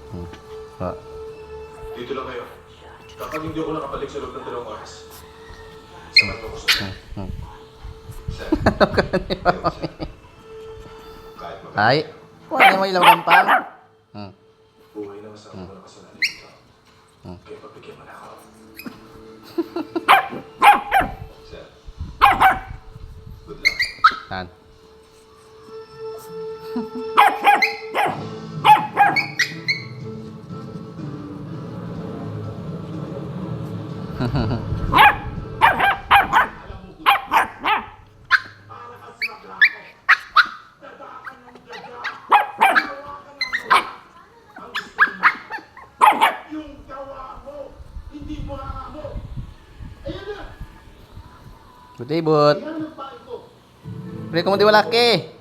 Ha? Dito lang kayo. Kapag hindi ako nakabalik sa loob ng 2 oras, samahan mo ko sa Sir. Kahit magaling Ay, siya, wala mo ilaw ng pang. buhay na masama ko na kasalanan dito. Kaya pagbigyan mo na ako. Sir. Good luck. Yan. Yung gawa mo, hindi mo mo. Ayan na! Good day, bud. Ayan ang bahay ko. Pre, kung di wala ke.